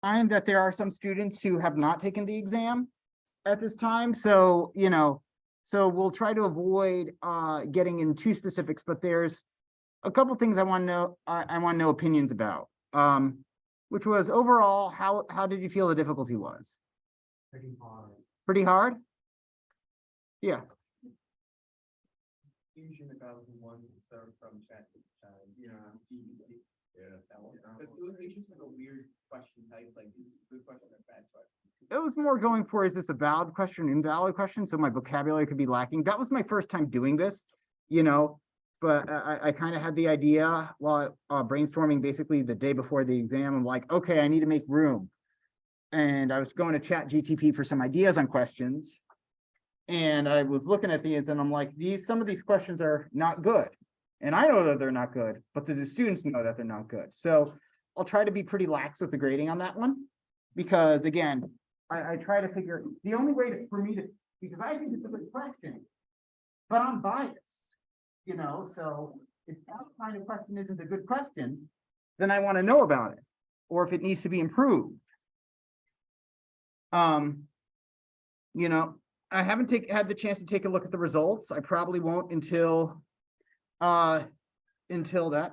mind that there are some students who have not taken the exam at this time, so, you know, so we'll try to avoid getting in too specifics, but there's a couple things I want to know, I want to know opinions about. Which was overall, how did you feel the difficulty was? Pretty hard. Pretty hard? Yeah. Confusion about the one that are from chat. Yeah. Because it was just like a weird question type, like this is a good question or bad question. It was more going for, is this a valid question, invalid question? So my vocabulary could be lacking. That was my first time doing this, you know, but I kind of had the idea while brainstorming basically the day before the exam. I'm like, okay, I need to make room. And I was going to chat GTP for some ideas on questions. And I was looking at these and I'm like, some of these questions are not good. And I know that they're not good, but the students know that they're not good. So I'll try to be pretty lax with the grading on that one. Because again, I try to figure the only way for me to, because I think it's a good question, but I'm biased, you know, so if that kind of question isn't a good question, then I want to know about it, or if it needs to be improved. You know, I haven't had the chance to take a look at the results. I probably won't until that.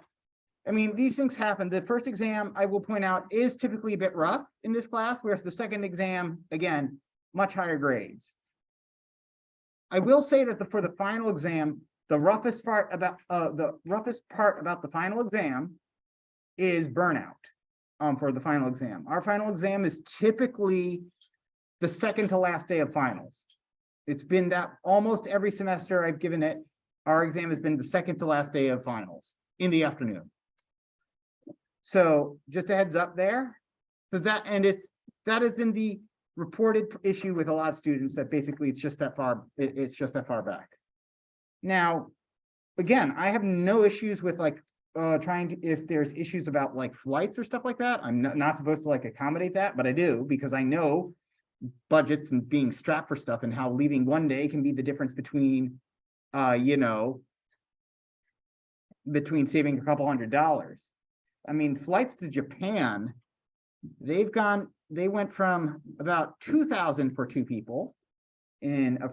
I mean, these things happen. The first exam, I will point out, is typically a bit rough in this class, whereas the second exam, again, much higher grades. I will say that for the final exam, the roughest part about the final exam is burnout. For the final exam, our final exam is typically the second to last day of finals. It's been that almost every semester I've given it. Our exam has been the second to last day of finals in the afternoon. So just a heads up there. So that has been the reported issue with a lot of students, that basically it's just that far, it's just that far back. Now, again, I have no issues with like if there's issues about like flights or stuff like that. I'm not supposed to like accommodate that, but I do, because I know budgets and being strapped for stuff, and how leaving one day can be the difference between you know, between saving a couple $100. I mean, flights to Japan, they went from about 2,000 for two people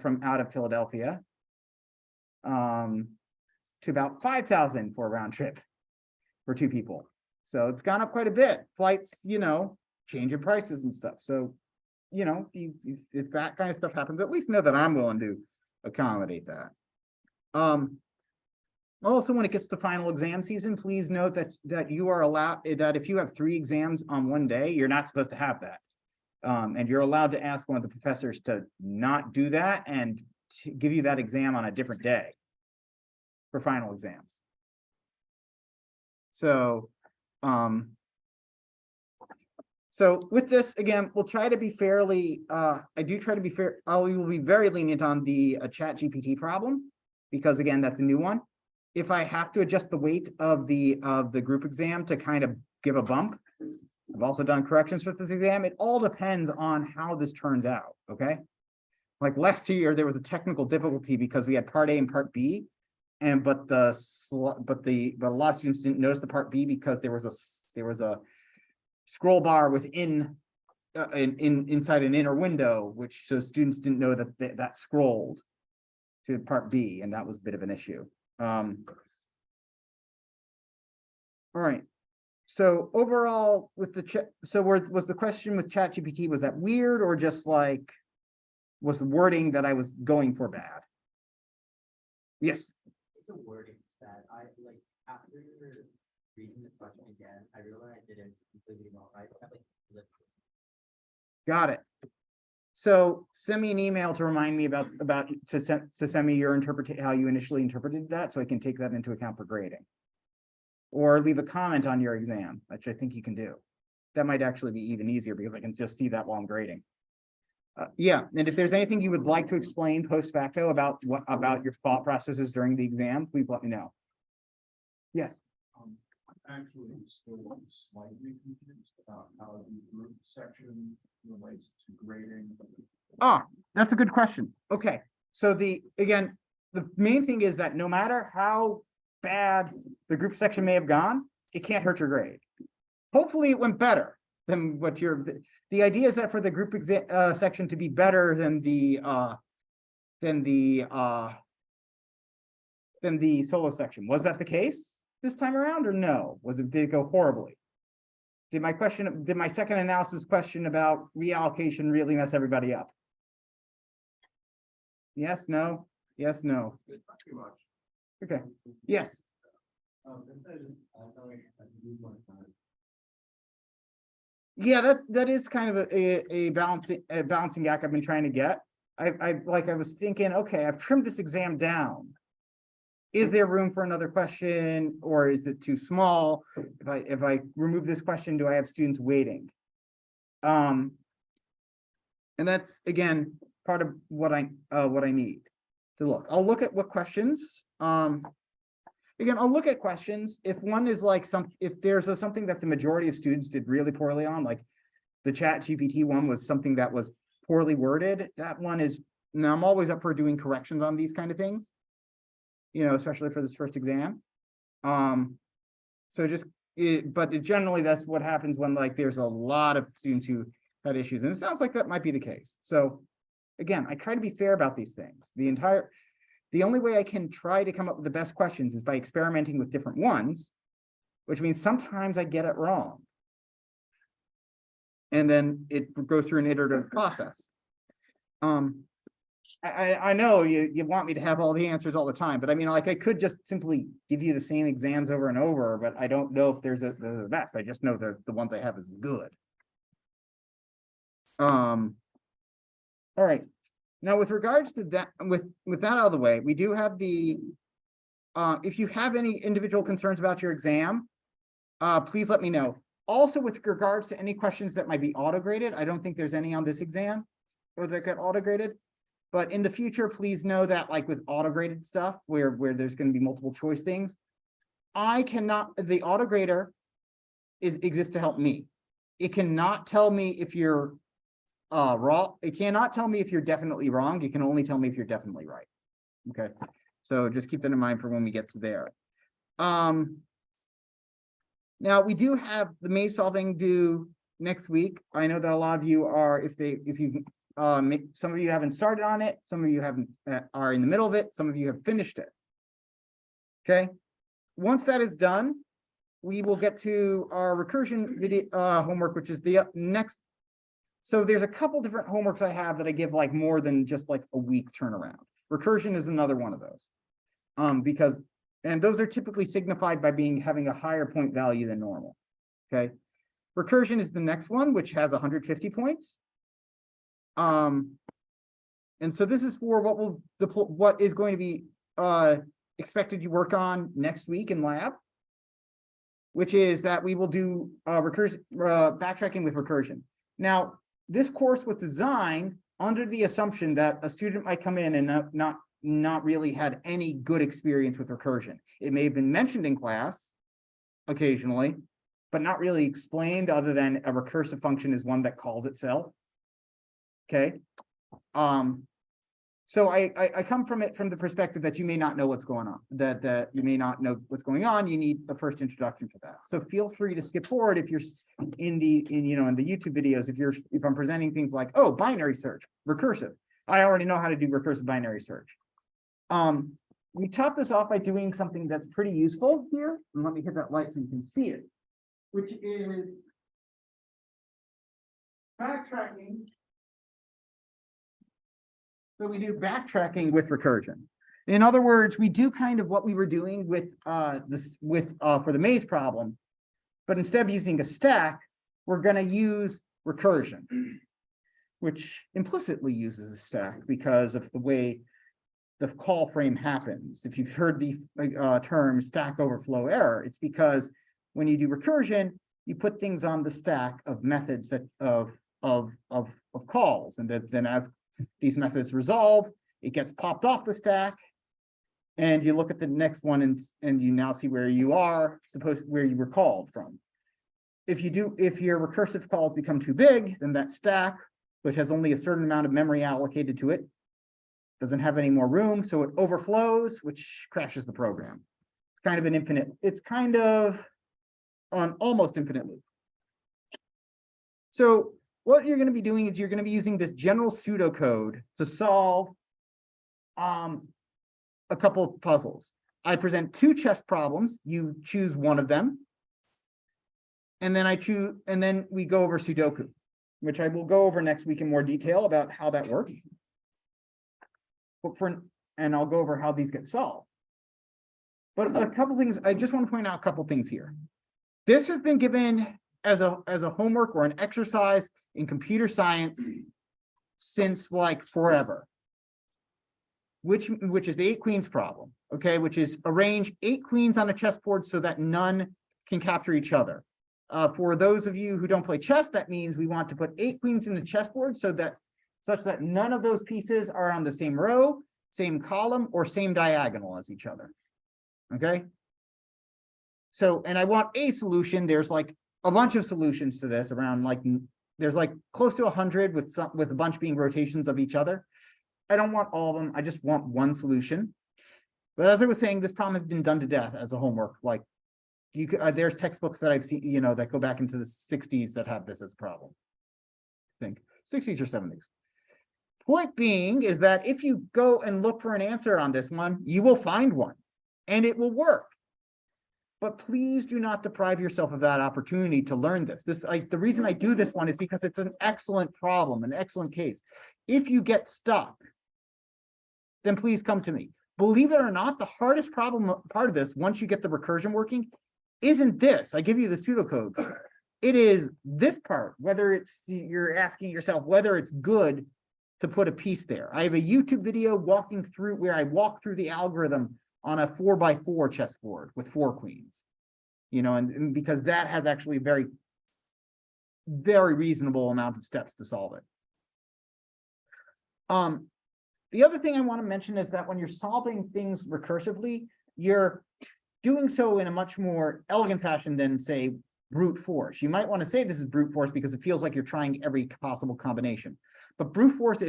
from out of Philadelphia to about 5,000 for a round trip for two people. So it's gone up quite a bit. Flights, you know, change in prices and stuff. So, you know, if that kind of stuff happens, at least know that I'm willing to accommodate that. Also, when it gets to final exam season, please note that you are allowed, that if you have 3 exams on one day, you're not supposed to have that. And you're allowed to ask one of the professors to not do that and to give you that exam on a different day for final exams. So, so with this, again, we'll try to be fairly, I do try to be fair. We will be very lenient on the chat GPT problem, because again, that's a new one. If I have to adjust the weight of the group exam to kind of give a bump, I've also done corrections for this exam. It all depends on how this turns out. Okay. Like last year, there was a technical difficulty because we had part A and part B, but a lot of students didn't notice the part B because there was a scroll bar within inside an inner window, which so students didn't know that scrolled to part B, and that was a bit of an issue. All right. So overall, with the chat, was the question with ChatGPT, was that weird, or just like was the wording that I was going for bad? Yes. The wording is bad. I like after reading the question again, I realized I didn't completely know. I like got it. So send me an email to remind me to send me your how you initially interpreted that, so I can take that into account for grading. Or leave a comment on your exam, which I think you can do. That might actually be even easier because I can just see that while I'm grading. Yeah, and if there's anything you would like to explain post facto about your thought processes during the exam, please let me know. Yes. Actually, still slightly confused about how the group section relates to grading. Ah, that's a good question. Okay, so the main thing is that no matter how bad the group section may have gone, it can't hurt your grade. Hopefully it went better than what the idea is that for the group exam, section to be better than the solo section. Was that the case this time around or no? Did it go horribly? Did my second analysis question about reallocation really mess everybody up? Yes, no, yes, no. Not too much. Okay, yes. Yeah, that is kind of a balancing act I've been trying to get. I was thinking, okay, I've trimmed this exam down. Is there room for another question or is it too small? If I remove this question, do I have students waiting? And that's again part of what I need to look. I'll look at what questions. Again, I'll look at questions. If one is like if there's something that the majority of students did really poorly on, like the ChatGPT one was something that was poorly worded, that one is, now I'm always up for doing corrections on these kind of things, you know, especially for this first exam. So just, but generally that's what happens when like there's a lot of students who had issues, and it sounds like that might be the case. So again, I try to be fair about these things. The only way I can try to come up with the best questions is by experimenting with different ones, which means sometimes I get it wrong. And then it goes through an iterative process. I know you want me to have all the answers all the time, but I mean, like I could just simply give you the same exams over and over, but I don't know if there's the best. I just know the ones I have is good. All right. Now, with regards to that, with that out of the way, we do have the, if you have any individual concerns about your exam, please let me know. Also, with regards to any questions that might be auto-graded, I don't think there's any on this exam or that got auto-graded. But in the future, please know that like with auto-graded stuff, where there's going to be multiple choice things, the auto-grader exists to help me. It cannot tell me if you're wrong. It cannot tell me if you're definitely wrong. It can only tell me if you're definitely right. Okay, so just keep that in mind for when we get to there. Now we do have the maze solving due next week. I know that a lot of you are, some of you haven't started on it, some of you are in the middle of it, some of you have finished it. Okay, once that is done, we will get to our recursion video homework, which is the next. So there's a couple different homeworks I have that I give like more than just like a week turnaround. Recursion is another one of those. And those are typically signified by having a higher point value than normal. Okay. Recursion is the next one, which has 150 points. And so this is for what is going to be expected you work on next week in lab, which is that we will do backtracking with recursion. Now, this course was designed under the assumption that a student might come in and not really had any good experience with recursion. It may have been mentioned in class occasionally, but not really explained other than a recursive function is one that calls itself. Okay. So I come from the perspective that you may not know what's going on, that you may not know what's going on. You need a first introduction for that. So feel free to skip forward if you're in the YouTube videos, if I'm presenting things like, oh, binary search, recursive. I already know how to do recursive binary search. We top this off by doing something that's pretty useful here. And let me hit that light so you can see it, which is backtracking. So we do backtracking with recursion. In other words, we do kind of what we were doing with for the maze problem, but instead of using a stack, we're going to use recursion, which implicitly uses a stack because of the way the call frame happens. If you've heard the term stack overflow error, it's because when you do recursion, you put things on the stack of methods of calls, and then as these methods resolve, it gets popped off the stack, and you look at the next one and you now see where you are where you were called from. If your recursive calls become too big, then that stack, which has only a certain amount of memory allocated to it, doesn't have any more room, so it overflows, which crashes the program. It's kind of an almost infinite loop. So what you're gonna be doing is you're gonna be using this general pseudocode to solve a couple of puzzles. I present two chess problems, you choose one of them. And then we go over Sudoku, which I will go over next week in more detail about how that works. And I'll go over how these get solved. But a couple things, I just want to point out a couple things here. This has been given as a homework or an exercise in computer science since like forever. Which is the 8 queens problem, okay, which is arrange 8 queens on a chessboard so that none can capture each other. For those of you who don't play chess, that means we want to put 8 queens in the chessboard such that none of those pieces are on the same row, same column, or same diagonal as each other. Okay. So, and I want a solution. There's like a bunch of solutions to this around there's like close to 100 with a bunch being rotations of each other. I don't want all of them. I just want one solution. But as I was saying, this problem has been done to death as a homework. Like you could, there's textbooks that I've seen, that go back into the 60s that have this as a problem. I think 60s or 70s. Point being is that if you go and look for an answer on this one, you will find one and it will work. But please do not deprive yourself of that opportunity to learn this. The reason I do this one is because it's an excellent problem, an excellent case. If you get stuck, then please come to me. Believe it or not, the hardest part of this, once you get the recursion working, isn't this. I give you the pseudocode. It is this part, whether you're asking yourself whether it's good to put a piece there. I have a YouTube video where I walk through the algorithm on a 4x4 chessboard with 4 queens. And because that has actually a very, very reasonable amount of steps to solve it. The other thing I want to mention is that when you're solving things recursively, you're doing so in a much more elegant fashion than, say, brute force. You might want to say this is brute force because it feels like you're trying every possible combination. But brute force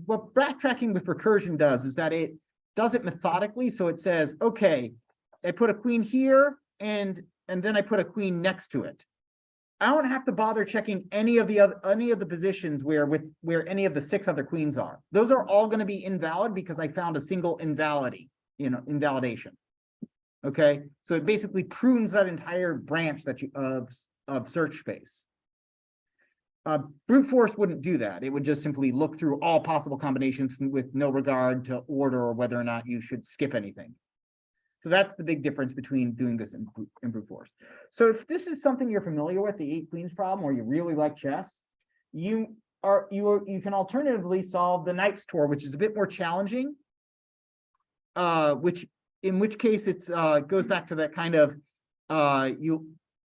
what backtracking with recursion does is that it does it methodically. So it says, okay, I put a queen here and then I put a queen next to it. I don't have to bother checking any of the positions where any of the 6 other queens are. Those are all going to be invalid because I found a single invalidation. Okay, so it basically prunes that entire branch of search space. Brute force wouldn't do that. It would just simply look through all possible combinations with no regard to order or whether or not you should skip anything. So that's the big difference between doing this in brute force. So if this is something you're familiar with, the 8 queens problem, or you really like chess, you can alternatively solve the Knight's Tour, which is a bit more challenging. In which case it's goes back to that kind of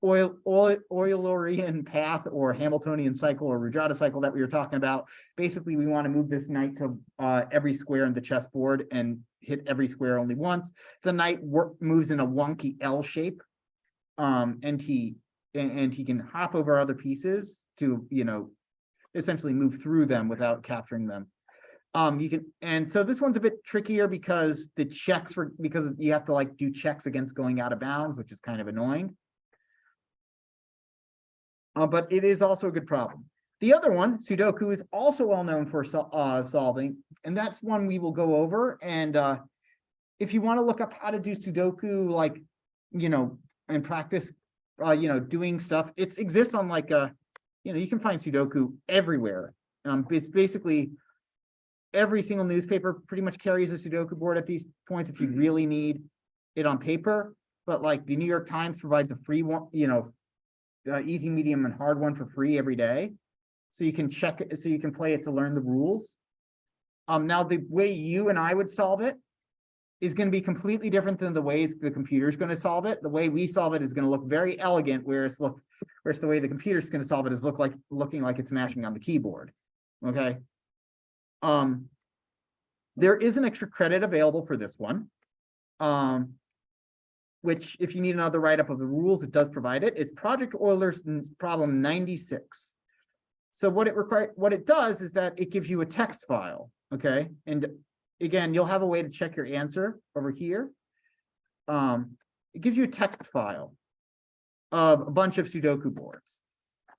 Eulerian path or Hamiltonian cycle or Rajada cycle that we were talking about. Basically, we want to move this knight to every square in the chessboard and hit every square only once. The knight moves in a wonky L shape, and he can hop over other pieces to essentially move through them without capturing them. And so this one's a bit trickier because because you have to do checks against going out of bounds, which is kind of annoying. But it is also a good problem. The other one, Sudoku, is also well known for solving, and that's one we will go over. And if you want to look up how to do Sudoku, and practice, doing stuff, it exists on you can find Sudoku everywhere. It's basically every single newspaper pretty much carries a Sudoku board at these points if you really need it on paper. But the New York Times provides a free one, easy, medium, and hard one for free every day. So you can check it, so you can play it to learn the rules. Now the way you and I would solve it is going to be completely different than the ways the computer is going to solve it. The way we solve it is going to look very elegant, whereas the way the computer is going to solve it is looking like it's mashing on the keyboard. Okay. There is an extra credit available for this one. Which if you need another write-up of the rules, it does provide it. It's Project Euler's problem 96. So what it does is that it gives you a text file, okay? And again, you'll have a way to check your answer over here. It gives you a text file. of a bunch of Sudoku boards.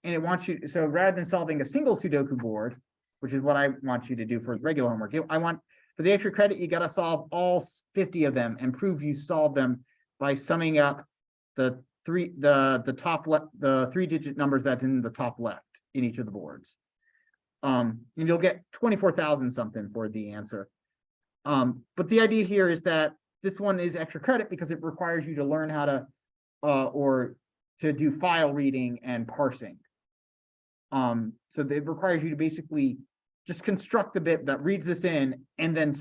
And it wants you, so rather than solving a single Sudoku board, which is what I want you to do for regular homework, I want, for the extra credit, you gotta solve all 50 of them and prove you solved them by summing up the top left, the 3-digit numbers that's in the top left in each of the boards. And you'll get 24,000 something for the answer. But the idea here is that this one is extra credit because it requires you to learn how to, or to do file reading and parsing. So it requires you to basically just construct the bit that reads this in and then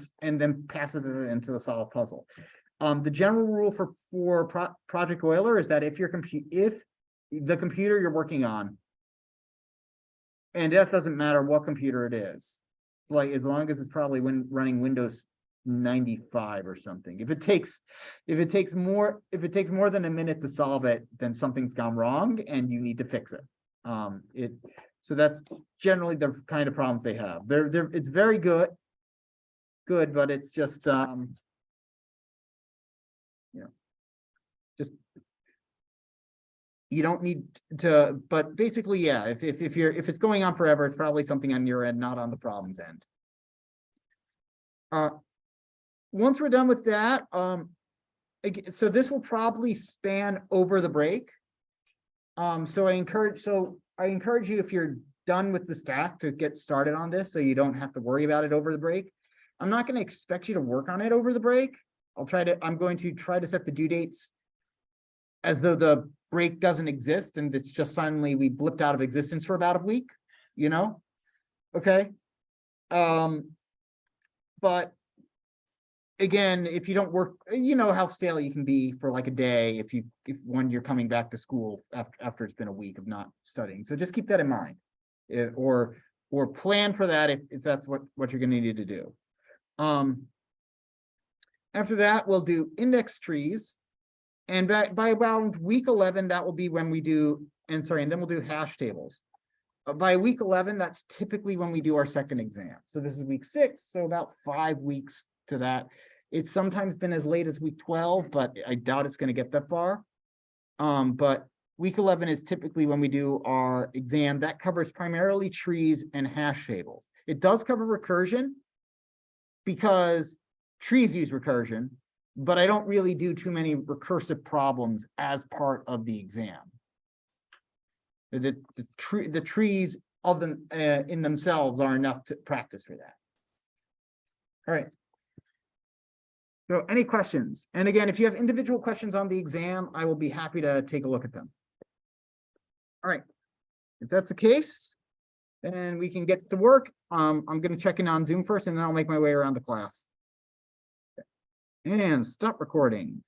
passes it into the solved puzzle. The general rule for Project Euler is that if the computer you're working on, and that doesn't matter what computer it is, like as long as it's probably running Windows 95 or something. If it takes more than a minute to solve it, then something's gone wrong and you need to fix it. So that's generally the kind of problems they have. It's very good, but it's just just you don't need to, but basically, yeah, if it's going on forever, it's probably something on your end, not on the problem's end. Once we're done with that, so this will probably span over the break. So I encourage you, if you're done with the stack, to get started on this so you don't have to worry about it over the break. I'm not going to expect you to work on it over the break. I'm going to try to set the due dates as though the break doesn't exist and it's just suddenly we blipped out of existence for about a week, you know? Okay. But again, if you don't work, you know how stale you can be for like a day when you're coming back to school after it's been a week of not studying. So just keep that in mind, or plan for that if that's what you're going to need to do. After that, we'll do index trees, and by around week 11, that will be when we do, and then we'll do hash tables. By week 11, that's typically when we do our second exam. So this is week 6, so about 5 weeks to that. It's sometimes been as late as week 12, but I doubt it's going to get that far. But week 11 is typically when we do our exam. That covers primarily trees and hash tables. It does cover recursion because trees use recursion, but I don't really do too many recursive problems as part of the exam. The trees of them in themselves are enough to practice for that. All right. So any questions? And again, if you have individual questions on the exam, I will be happy to take a look at them. All right. If that's the case, then we can get to work. I'm going to check in on Zoom first, and then I'll make my way around the class. And stop recording.